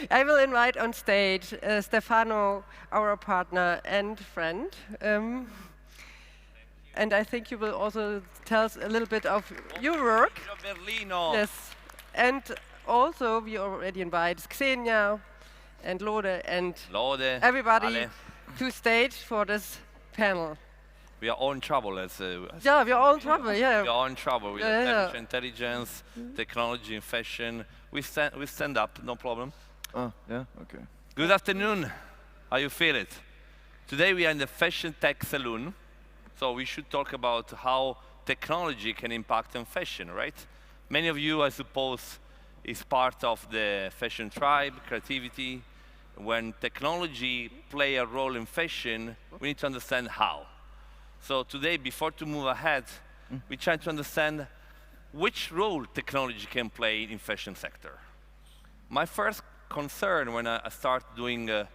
I will invite on stage Stefano, our partner and friend. And I think you will also tell us a little bit of your work. Berlino. Yes. And also, we already invite Xenia and Lode and everybody to stage for this panel. We are all in trouble, yeah, we are all in trouble, yeah. We are all in trouble with artificial intelligence, technology, and fashion. We stand up, no problem. Oh, yeah, okay. Good afternoon. How you feel it? Today we are in the FASHIONTECH Saloon, so we should talk about how technology can impact on fashion, right? Many of you, I suppose, is part of the fashion tribe, creativity. When technology play a role in fashion, we need to understand how. So today, before to move ahead, we try to understand which role technology can play in fashion sector. My first concern when I start doing this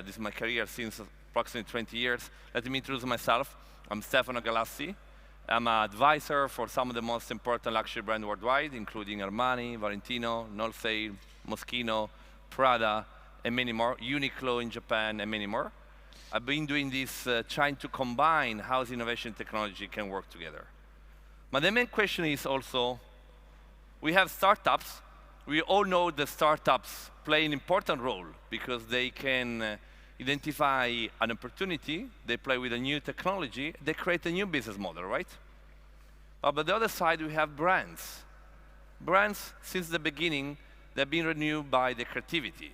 is my career since approximately 20 years. Let me introduce myself. I'm Stefano Galassi. I'm an advisor for some of the most important luxury brands worldwide, including Armani, Valentino, North-Face, Moschino, Prada, and many more, Uniqlo in Japan, and many more. I've been doing this, trying to combine how innovation and technology can work together. But the main question is also, we have startups. We all know that startups play an important role because they can identify an opportunity, they play with a new technology, they create a new business model, right? But the other side, we have brands. Brands, since the beginning, they've been renewed by the creativity.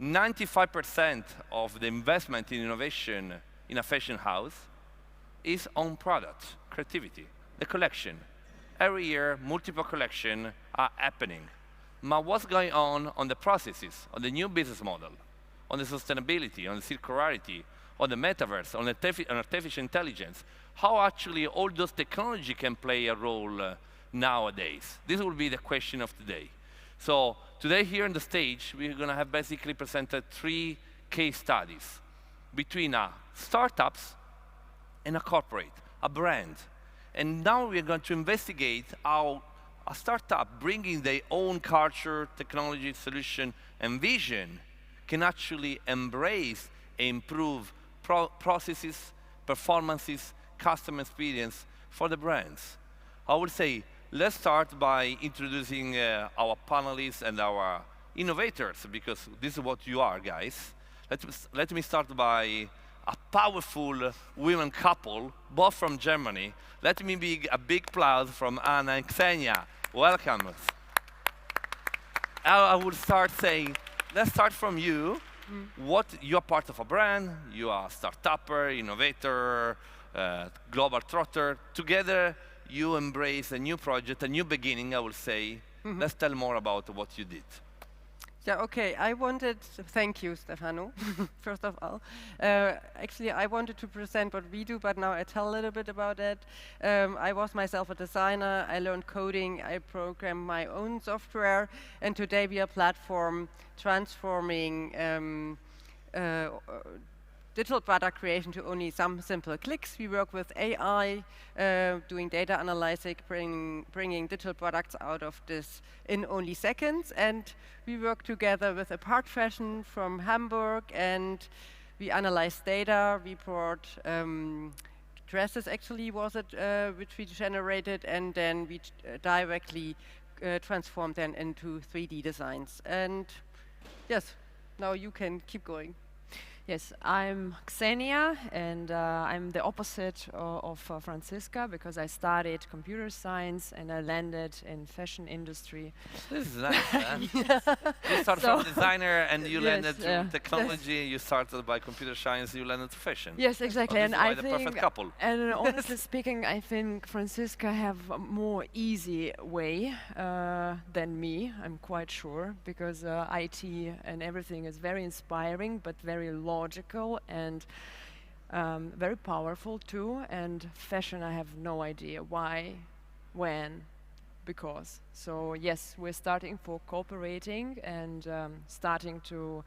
95% of the investment in innovation in a fashion house is on product, creativity, the collection. Every year, multiple collections are happening. But what's going on the processes, on the new business model, on the sustainability, on the circularity, on the metaverse, on artificial intelligence? How actually all those technology can play a role nowadays? This will be the question of today. So today here on the stage, we're going to have basically presented 3 case studies between startups and a corporate, a brand. And now we're going to investigate how a startup bringing their own culture, technology, solution, and vision can actually embrace and improve processes, performances, customer experience for the brands. I would say, let's start by introducing our panelists and our innovators, because this is what you are, guys. Let me start by a powerful women couple, both from Germany. Let me be a big applause from Anna and Xenia. Welcome. I would start saying, let's start from you. You're part of a brand, you are a start-upper, innovator, global trotter. Together, you embrace a new project, a new beginning, I will say. Let's tell more about what you did. Yeah, okay. Thank you, Stefano, first of all. Actually, I wanted to present what we do, but now I tell a little bit about it. I was myself a designer. I learned coding. I programmed my own software. And today we are a platform transforming digital product creation to only some simple clicks. We work with AI, doing data analysis, bringing digital products out of this in only seconds. And we work together with Apart Fashion from Hamburg, and we analyze data. We brought dresses, actually, which we generated, and then we directly transformed them into 3D designs. And yes, now you can keep going. Yes, I'm Xenia, and I'm the opposite of Franziska, because I studied computer science and I landed in fashion industry. This is nice, huh? You started from designer and you landed to technology. You started by computer science, you landed to fashion. Yes, exactly. And I think the perfect couple. And honestly speaking, I think Franziska have a more easy way than me. I'm quite sure, because IT and everything is very inspiring, but very logical and very powerful too. And fashion, I have no idea why, when, because. So yes, we're starting for cooperating and starting to,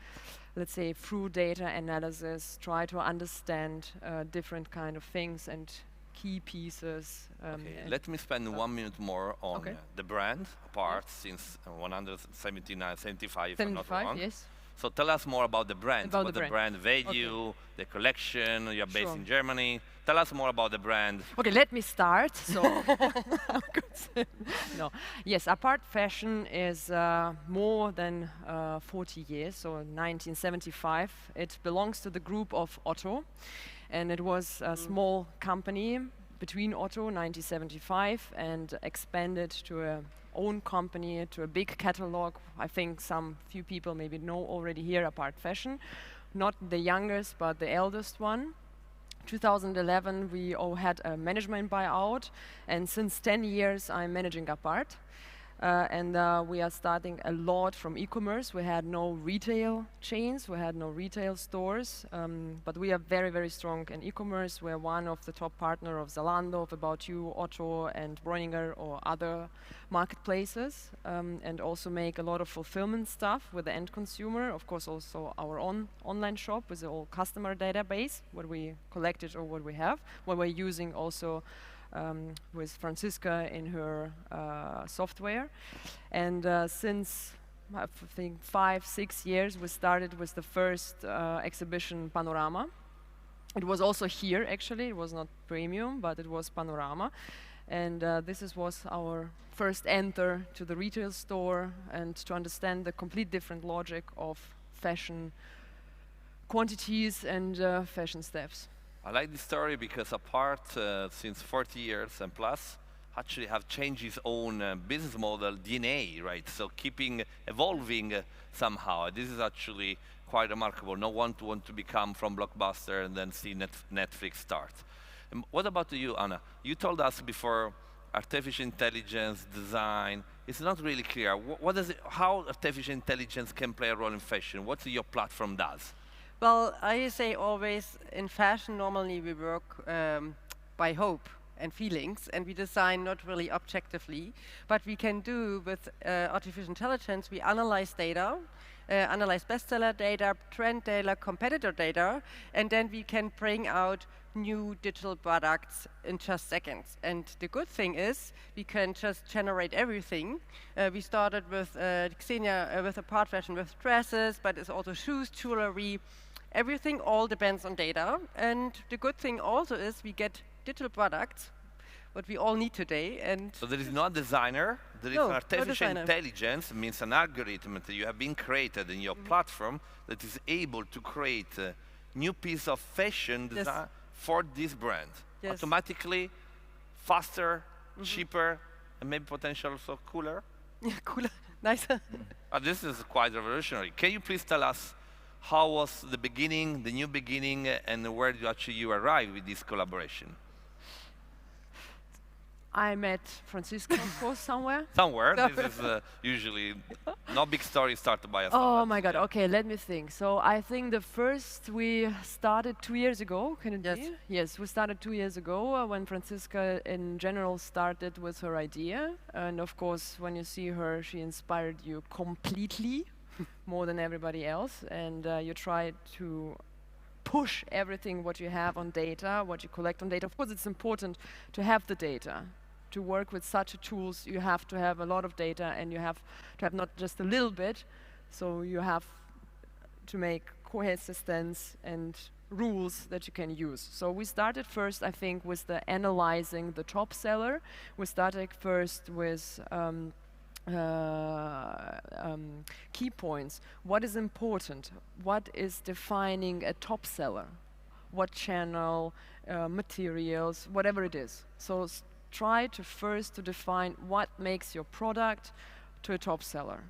let's say, through data analysis, try to understand different kind of things and key pieces. Okay, let me spend 1 minute more on the brand part, since 179, 75, if I'm not 75, wrong. yes. So tell us more about the brand. About What the the brand value, the collection, you're based Sure. in Germany. Tell us more about the brand. Okay, let me start. So, no, yes, Apart Fashion is more than 40 years. So, 1975. It belongs to the group of Otto, and it was a small company between Otto 1975 and expanded to a own company, to a big catalog. I think some few people maybe know already here Apart Fashion, not the youngest but the eldest one. 2011 we all had a management buyout, and since 10 years I'm managing Apart. And we are starting a lot from e-commerce. We had no retail chains, we had no retail stores, but we are very, very strong in e-commerce. We're one of the top partner of Zalando, of About You, Otto, and Bräuninger, or other marketplaces, and also make a lot of fulfillment stuff with the end consumer. Of course, also our own online shop with the whole customer database, what we collected or what we have, what we're using also with Franziska in her software. And since I think 5-6 years we started with the first exhibition Panorama. It was also here actually, it was not premium, but it was Panorama. And was our first enter to the retail store and to understand the complete different logic of fashion quantities and fashion steps. I like this story because Apart, since 40 years and plus, actually have changed its own business model, DNA, right? So keeping evolving somehow. This is actually quite remarkable. No one to want to become from Blockbuster and then see Netflix start. And what about you, Anna? You told us before artificial intelligence, design. It's not really clear. What does it, how artificial intelligence can play a role in fashion? What your platform does? Well, I say always in fashion, normally we work by hope and feelings, and we design not really objectively, but we can do with artificial intelligence, we analyze data, analyze bestseller data, trend data, competitor data, and then we can bring out new digital products in just seconds. And the good thing is we can just generate everything. We started with Xenia with Apart Fashion with dresses, but it's also shoes, jewelry. Everything all depends on data. And the good thing also is we get digital products, what we all need today. And so there is no designer, there is no, an artificial intelligence, means an algorithm that you have been created in your platform that is able to create a new piece of fashion design for this brand. Yes. Automatically, faster, cheaper, and maybe potentially also cooler. Yeah, cooler, nicer. This is quite revolutionary. Can you please tell us how was the beginning, the new beginning, and where you arrived with this collaboration? I met Franziska, of course, somewhere. Somewhere. This is usually no big story started by a Oh my God. Okay, let me think. So I think the first we started 2 years ago. Can it be? Yes, we started 2 years ago when Franziska, in general, started with her idea. And of course, when you see her, she inspired you completely, more than everybody else. And you try to push everything what you have on data, what you collect on data. Of course, it's important to have the data. To work with such tools, you have to have a lot of data, and you have to have not just a little bit. So you have to make coexistence and rules that you can use. So we started first, I think, with the analyzing the top seller. We started first with key points. What is important? What is defining a top seller? What channel, materials, whatever it is. So try to first to define what makes your product to a top seller.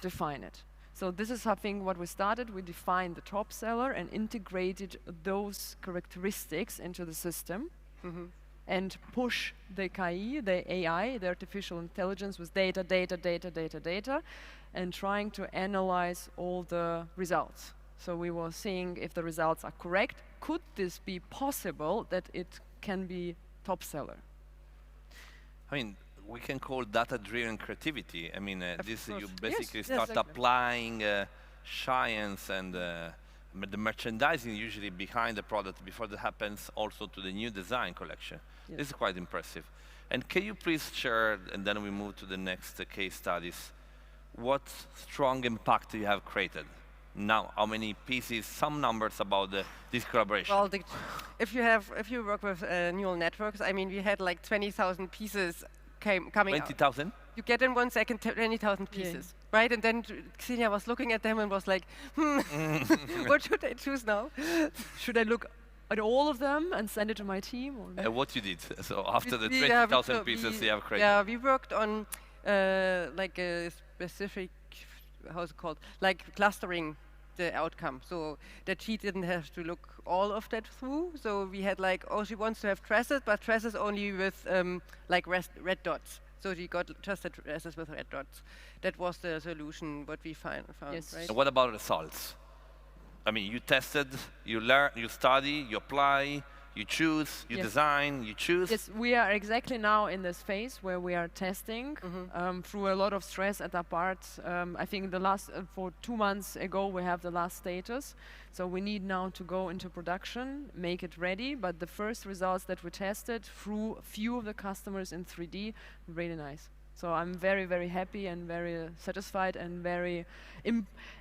Define it. So this is something what we started. We defined the top seller and integrated those characteristics into the system. And push the KI, the AI, the artificial intelligence with data, and trying to analyze all the results. So we were seeing if the results are correct. Could this be possible that it can be top seller? I mean, we can call data-driven creativity. I mean, this you basically yes, start exactly. applying science and the merchandising usually behind the product before that happens also to the new design collection. Yes. This is quite impressive. And can you please share, and then we move to the next case studies, what strong impact you have created? Now, how many pieces, some numbers about this collaboration? Well, if you work with neural networks, I mean, we had like 20,000 pieces coming out. 20,000? You get in 1 second 20,000 pieces, right? And then Xenia was looking at them and was like, what should I choose now? Should I look at all of them and send it to my team? Or What you did, so after the Yeah, 20,000 pieces you have created. Yeah, we worked on like a specific, how's it called? Like clustering the outcome, so that she didn't have to look all of that through. So we had like, oh, she wants to have dresses, but dresses only with like red dots. So she got just the dresses with red dots. That was the solution, what we found, Yes. right? And what about results? I mean, you tested, you learn, you study, you apply, you choose, you Yes. design, you choose. Yes, we are exactly now in this phase where we are testing through a lot of stress at our part. I think the last, for 2 months ago, we have the last status. So we need now to go into production, make it ready. But the first results that we tested through a few of the customers in 3D, really nice. So I'm very, very happy and very satisfied and very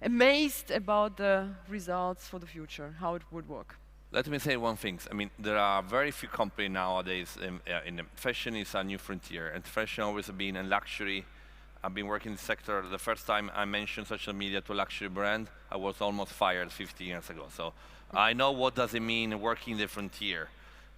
amazed about the results for the future, how it would work. Let me say one thing. I mean, there are very few companies nowadays in fashion is a new frontier, and fashion always been a luxury. I've been working in the sector. The first time I mentioned social media to a luxury brand, I was almost fired 15 years ago. So I know what does it mean working the frontier.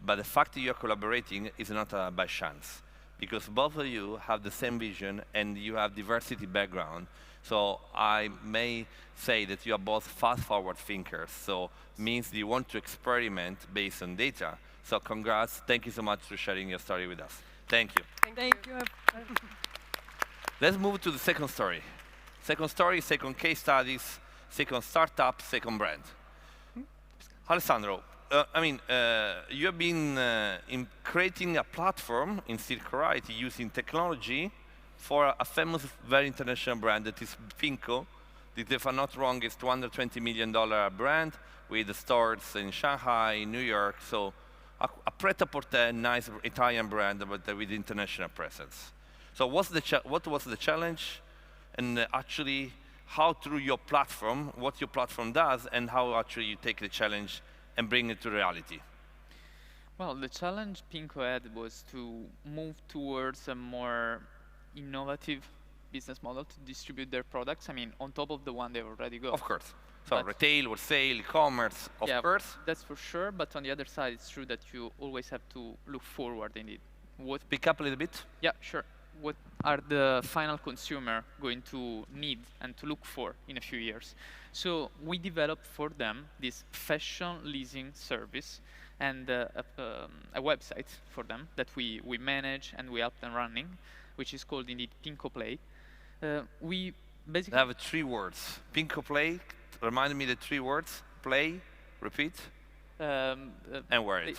But the fact that you're collaborating is not by chance, because both of you have the same vision and you have diversity background. So I may say that you are both fast-forward thinkers. So means you want to experiment based on data. So congrats. Thank you so much for sharing your story with us. Thank you. Thank you. Let's move to the second story. Second story, second case studies, second startup, second brand. Alessandro, you have been in creating a platform in circularity using technology for a famous, very international brand that is Pinko. That, if I'm not wrong, is $220 million brand with stores in Shanghai, New York. So a pret-a-porter, nice Italian brand, but with international presence. So what was the challenge? And actually, how through your platform, what your platform does, and how actually you take the challenge and bring it to reality? Well, the challenge Pinko had was to move towards a more innovative business model to distribute their products. I mean, on top of the one they already got. Of course. So But retail, wholesale, e-commerce, of course. That's for sure. But on the other side, it's true that you always have to look forward indeed. What Pick up a little bit. Yeah, sure. What are the final consumer going to need and to look for in a few years? So we developed for them this fashion leasing service and a website for them that we manage and we help them running, which is called indeed Pinko Play. We basically I have 3 words. Pinko Play, remind me the 3 words. Play, repeat, and wear it.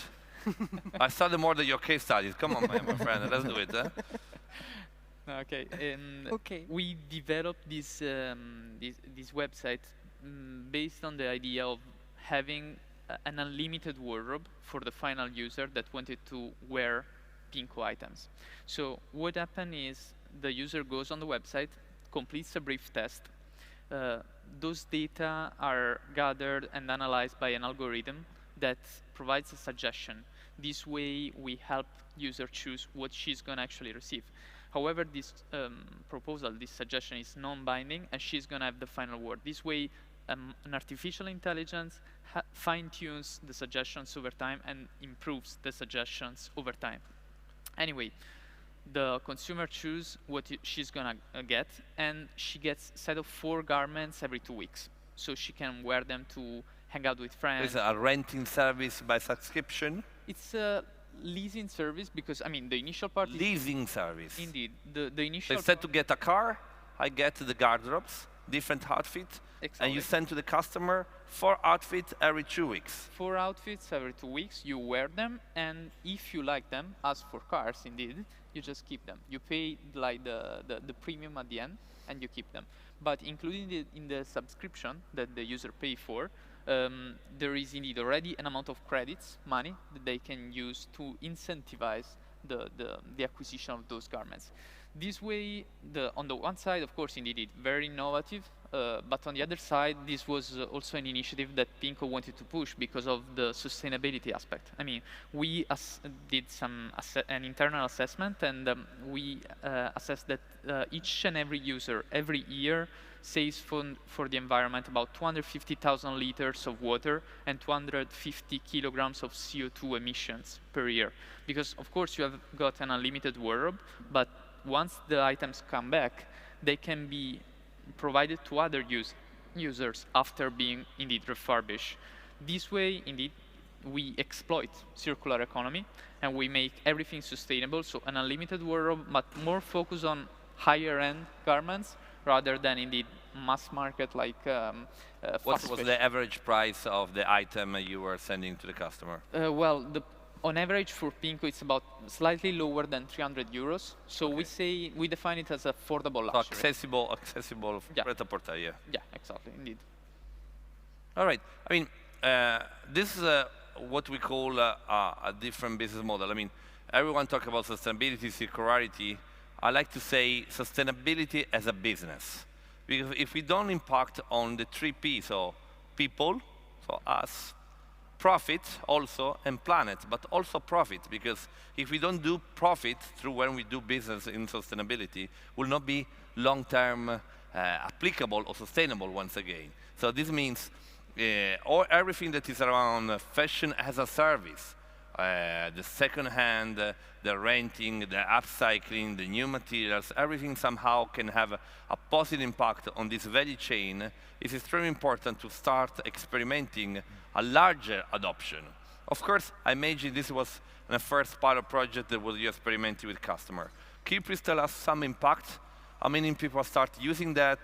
I studied more than your case studies. Come on, my friend, let's do it. Okay. Okay. We developed this this website based on the idea of having an unlimited wardrobe for the final user that wanted to wear Pinko items. So what happened is the user goes on the website, completes a brief test. Those data are gathered and analyzed by an algorithm that provides a suggestion. This way, we help user choose what she's going to actually receive. However, this proposal, this suggestion is non-binding, and she's going to have the final word. This way, an artificial intelligence fine-tunes the suggestions over time and improves the suggestions over time. Anyway, the consumer chooses what she's going to get, and she gets a set of 4 garments every 2 weeks. So she can wear them to hang out with friends. Is it a renting service by subscription? It's a leasing service because, I mean, the initial part is... Leasing service. Indeed. The initial Instead to get a car, I get the gardrobes, different outfits, Exactly. and you send to the customer 4 outfits every 2 weeks. 4 outfits every 2 weeks, you wear them, and if you like them, as for cars indeed, you just keep them. You pay like the premium at the end, and you keep them. But including in the subscription that the user pay for, there is indeed already an amount of credits, money, that they can use to incentivize the acquisition of those garments. This way, on the one side, of course, indeed, it's very innovative, but on the other side, this was also an initiative that Pinko wanted to push because of the sustainability aspect. I mean, we did an internal assessment, and we assessed that each and every user, every year, saves for the environment about 250,000 liters of water and 250 kilograms of CO2 emissions per year. Because, of course, you have got an unlimited wardrobe, but once the items come back, they can be provided to other users after being indeed refurbished. This way, indeed, we exploit circular economy and we make everything sustainable, so an unlimited wardrobe, but more focus on higher end garments rather than indeed mass market like What was the average price of the item you were sending to the customer? Well, on average for Pinko, it's about slightly lower than 300 euros. So okay. we define it as affordable luxury. So accessible pret-à-porter, yeah. Yeah, exactly, indeed. All right. I mean, this is what we call a different business model. I mean, everyone talks about sustainability, circularity. I like to say sustainability as a business. Because if we don't impact on the 3 Ps, so people, so us, profit also, and planet, but also profit, because if we don't do profit through when we do business in sustainability, will not be long-term applicable or sustainable once again. So this means everything that is around fashion as a service, the second-hand, the renting, the upcycling, the new materials, everything somehow can have a positive impact on this value chain. It's extremely important to start experimenting a larger adoption. Of course, I imagine this was the first pilot project that was you experimenting with customer. Can you please tell us some impact? How many people start using that?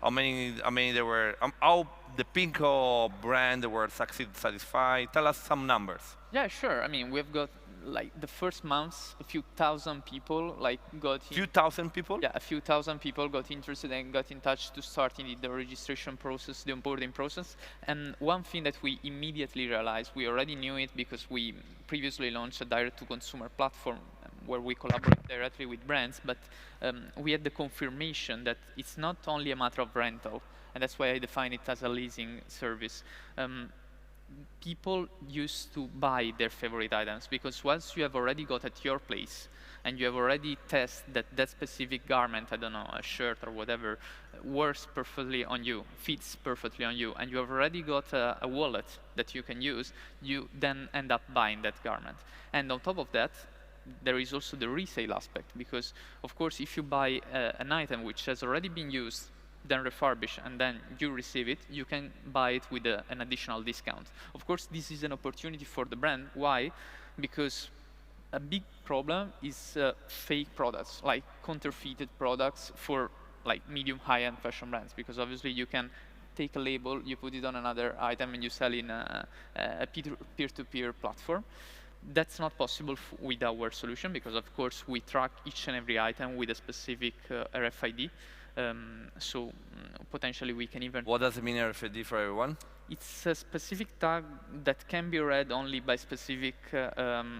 How many there were? How the Pinko brand were satisfied? Tell us some numbers. Yeah, sure. I mean, we've got like the first months, a few thousand people got in. Few thousand people? Yeah, a few thousand people got interested and got in touch to start the registration process, the onboarding process. And one thing that we immediately realized, we already knew it because we previously launched a direct-to-consumer platform where we collaborate directly with brands, but we had the confirmation that it's not only a matter of rental, and that's why I define it as a leasing service. People used to buy their favorite items because once you have already got at your place and you have already tested that specific garment, I don't know, a shirt or whatever, works perfectly on you, fits perfectly on you, and you have already got a wallet that you can use, you then end up buying that garment. And on top of that, there is also the resale aspect, because of course if you buy an item which has already been used, then refurbish, and then you receive it, you can buy it with an additional discount. Of course, this is an opportunity for the brand. Why? Because a big problem is fake products, like counterfeited products for like medium high-end fashion brands, because obviously you can take a label, you put it on another item, and you sell in a peer-to-peer platform. That's not possible with our solution, because of course we track each and every item with a specific RFID. So potentially we can even... What does it mean RFID for everyone? It's a specific tag that can be read only by specific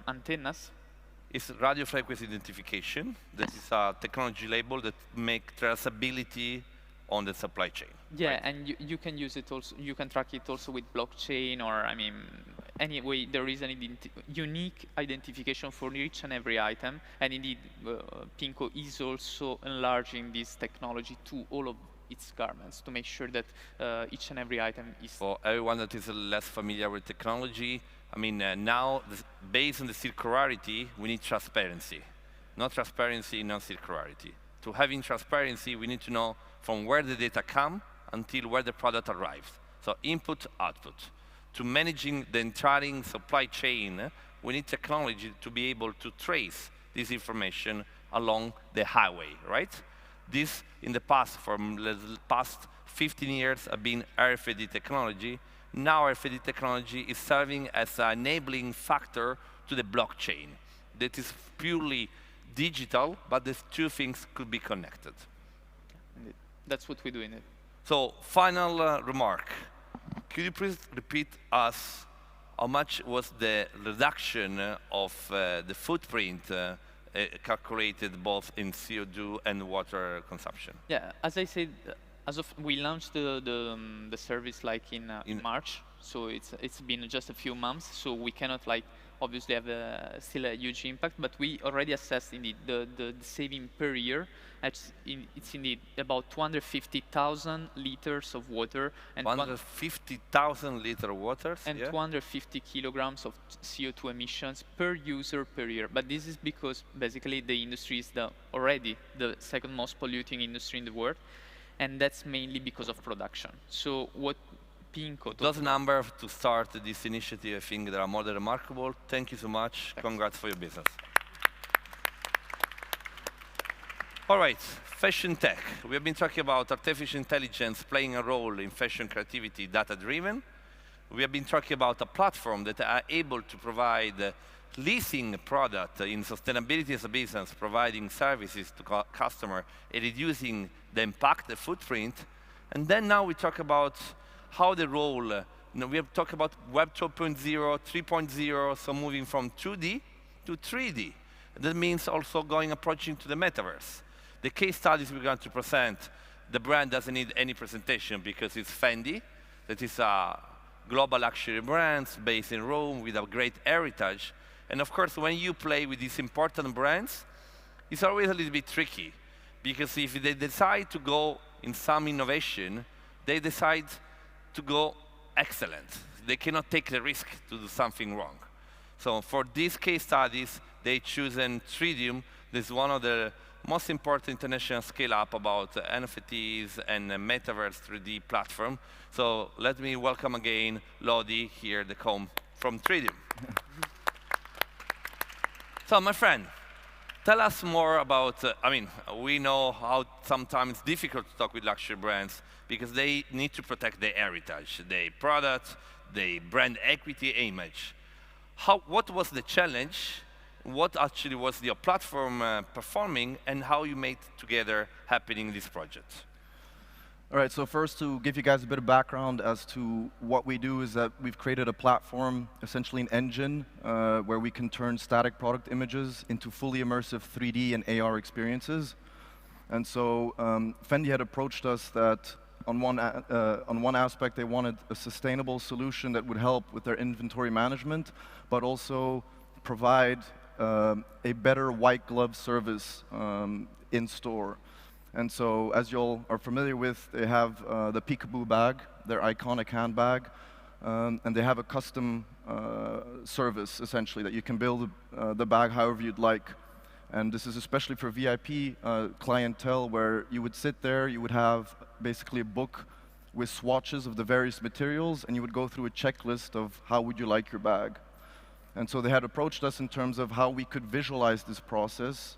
antennas. It's radio frequency identification. That is a technology label that makes traceability on the supply chain. Yeah, right? And you can use it also, you can track it also with blockchain, or I mean, anyway, there is an unique identification for each and every item, and indeed, Pinko is also enlarging this technology to all of its garments to make sure that each and every item is... For everyone that is less familiar with technology, I mean, now, based on the circularity, we need transparency. No transparency, no circularity. To having transparency, we need to know from where the data come until where the product arrives. So input, output. To managing the entire supply chain, we need technology to be able to trace this information along the highway, right? This, in the past, for the past 15 years, have been RFID technology. Now RFID technology is serving as an enabling factor to the blockchain. That is purely digital, but these two things could be connected. That's what we do in it. So, final remark. could you please repeat us how much was the reduction of the footprint calculated both in CO2 and water consumption? Yeah, as I said, we launched the service like in March, so it's been just a few months, so we cannot like obviously have still a huge impact, but we already assessed indeed the saving per year. It's indeed about 250,000 liters of water and 150,000 liter waters and 250 kilograms of CO2 emissions per user per year. But this is because basically the industry is already the second most polluting industry in the world, and that's mainly because of production. So what Pinko... Those numbers to start this initiative, I think they are more than remarkable. Thank you so much. Thanks. Congrats for your business. All right, fashion tech. We have been talking about artificial intelligence playing a role in fashion creativity, data-driven. We have been talking about a platform that are able to provide leasing product in sustainability as a business, providing services to customer and reducing the impact, the footprint. And then now we talk about how the role, we have talked about Web 2.0, 3.0, so moving from 2D to 3D. That means also approaching to the metaverse. The case studies we're going to present, the brand doesn't need any presentation because it's Fendi, that is a global luxury brand based in Rome with a great heritage. And of course, when you play with these important brands, it's always a little bit tricky because if they decide to go in some innovation, they decide to go excellent. They cannot take the risk to do something wrong. So for these case studies, they chosen Tridium. This is one of the most important international scale-up about NFTs and metaverse 3D platform. So let me welcome again Lodi here, the com from Tridium. So my friend, tell us more about, we know how sometimes it's difficult to talk with luxury brands because they need to protect their heritage, their product, their brand equity image. What was the challenge? What actually was your platform performing, and how you made together happening this project? All right, so first to give you guys a bit of background as to what we do is that we've created a platform, essentially an engine, where we can turn static product images into fully immersive 3D and AR experiences. And so Fendi had approached us that on one aspect they wanted a sustainable solution that would help with their inventory management, but also provide a better white glove service in store. And so, as you all are familiar with, they have the Peekaboo bag, their iconic handbag, and they have a custom service, essentially, that you can build the bag however you'd like. And this is especially for VIP clientele, where you would sit there, you would have basically a book with swatches of the various materials, and you would go through a checklist of how would you like your bag. And so they had approached us in terms of how we could visualize this process.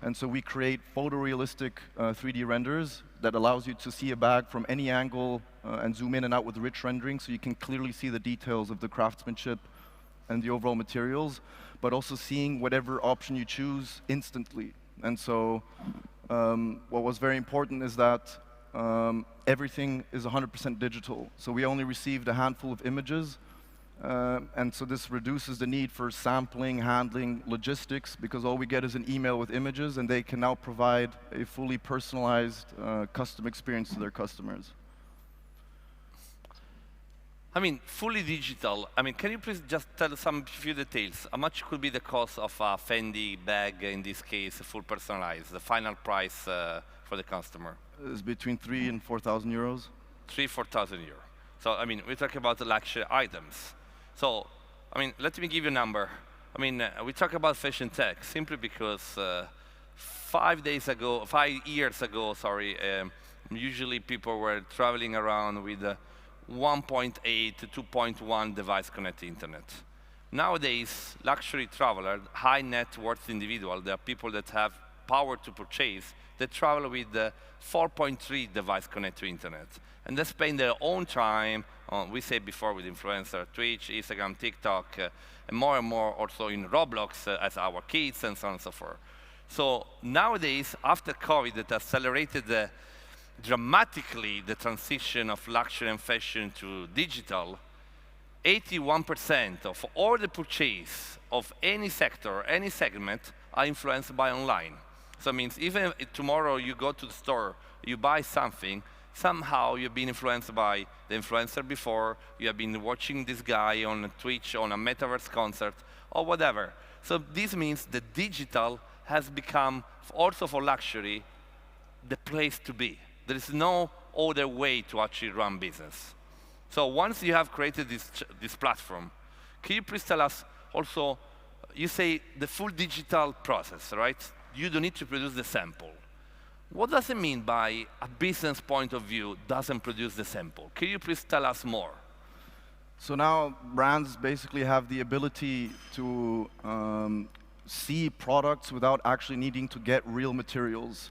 And so we create photorealistic 3D renders that allows you to see a bag from any angle and zoom in and out with rich rendering, so you can clearly see the details of the craftsmanship and the overall materials, but also seeing whatever option you choose instantly. And so what was very important is that everything is 100% digital. So we only received a handful of images. And so this reduces the need for sampling, handling, logistics, because all we get is an email with images, and they can now provide a fully personalized custom experience to their customers. Fully digital. Can you please just tell some few details? How much could be the cost of a Fendi bag, in this case, full personalized, the final price for the customer? It's between 3,000 and 4,000 euros. 3,000 to 4,000 euros. So, we're talking about the luxury items. So, let me give you a number. We talk about fashion tech simply because 5 years ago, usually people were traveling around with 1.8 to 2.1 device connected internet. Nowadays, luxury traveler, high net worth individual, there are people that have power to purchase, they travel with 4.3 device connected to internet. And they spend their own time, we said before with influencer, Twitch, Instagram, TikTok, and more also in Roblox as our kids and so on and so forth. So nowadays, after COVID, that accelerated dramatically the transition of luxury and fashion to digital, 81% of all the purchase of any sector, any segment, are influenced by online. So it means even if tomorrow you go to the store, you buy something, somehow you've been influenced by the influencer before, you have been watching this guy on Twitch, on a metaverse concert, or whatever. So this means that digital has become, also for luxury, the place to be. There is no other way to actually run business. So once you have created this platform, can you please tell us also, you say the full digital process, right? You don't need to produce the sample. What does it mean by a business point of view doesn't produce the sample? Can you please tell us more? So now brands basically have the ability to see products without actually needing to get real materials.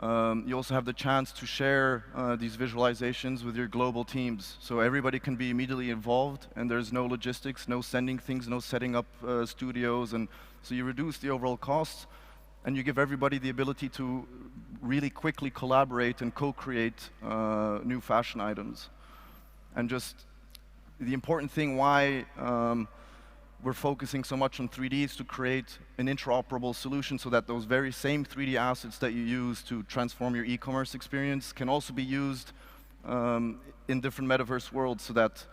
You also have the chance to share these visualizations with your global teams. So everybody can be immediately involved, and there's no logistics, no sending things, no setting up studios. And so you reduce the overall costs, and you give everybody the ability to really quickly collaborate and co-create new fashion items. And just the important thing why we're focusing so much on 3D is to create an interoperable solution so that those very same 3D assets that you use to transform your e-commerce experience can also be used in different metaverse worlds, so that,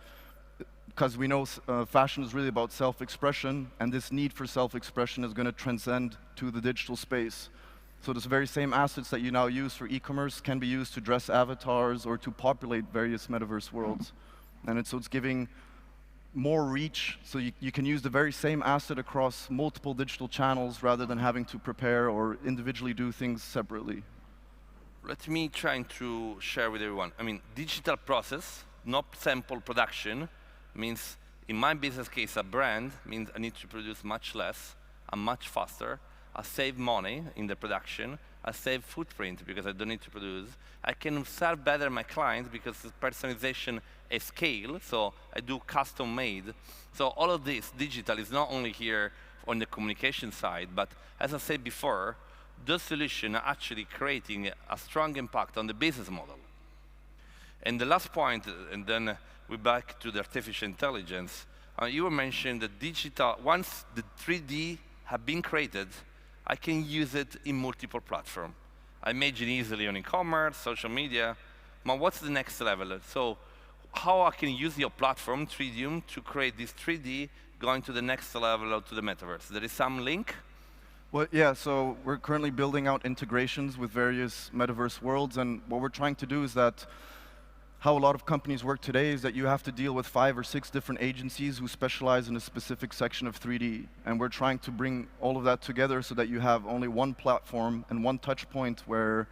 because we know fashion is really about self-expression, and this need for self-expression is going to transcend to the digital space. So those very same assets that you now use for e-commerce can be used to dress avatars or to populate various metaverse worlds. And so it's giving more reach, so you can use the very same asset across multiple digital channels rather than having to prepare or individually do things separately. Let me try to share with everyone. I mean, digital process, not sample production, means in my business case, a brand means I need to produce much less and much faster. I save money in the production. I save footprint because I don't need to produce. I can serve better my clients because the personalization is scale, so I do custom made. So all of this digital is not only here on the communication side, but as I said before, those solutions are actually creating a strong impact on the business model. And the last point, and then we're back to the artificial intelligence, you were mentioning that digital, once the 3D have been created, I can use it in multiple platforms. I imagine easily on e-commerce, social media, but what's the next level? So how I can use your platform, 3Dium, to create this 3D going to the next level or to the metaverse? There is some link? Well, yeah, so we're currently building out integrations with various metaverse worlds, and what we're trying to do is that how a lot of companies work today is that you have to deal with 5 or 6 different agencies who specialize in a specific section of 3D. And we're trying to bring all of that together so that you have only one platform and one touch point where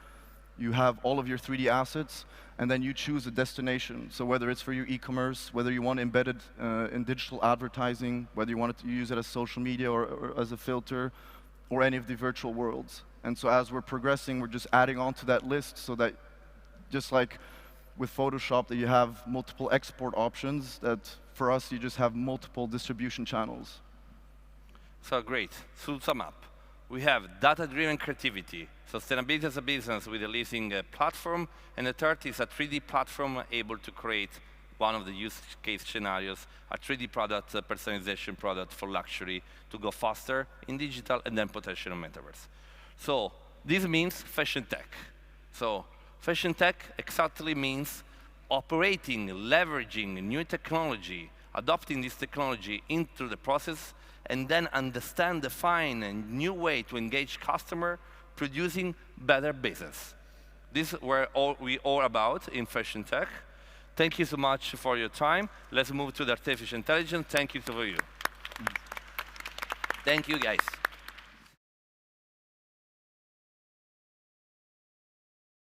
you have all of your 3D assets, and then you choose a destination. So whether it's for your e-commerce, whether you want embedded in digital advertising, whether you want to use it as social media or as a filter, or any of the virtual worlds. And so as we're progressing, we're just adding on to that list so that just like with Photoshop, that you have multiple export options, that for us, you just have multiple distribution channels. So great. To sum up, we have data-driven creativity, sustainability as a business with a leasing platform, and the third is a 3D platform able to create one of the use case scenarios, a 3D product, a personalization product for luxury to go faster in digital and then potentially in metaverse. So this means fashion tech. So fashion tech exactly means operating, leveraging new technology, adopting this technology into the process, and then understand, define a new way to engage customer, producing better business. This is where we all about in fashion tech. Thank you so much for your time. Let's move to the artificial intelligence. Thank you to you. Thank you, guys.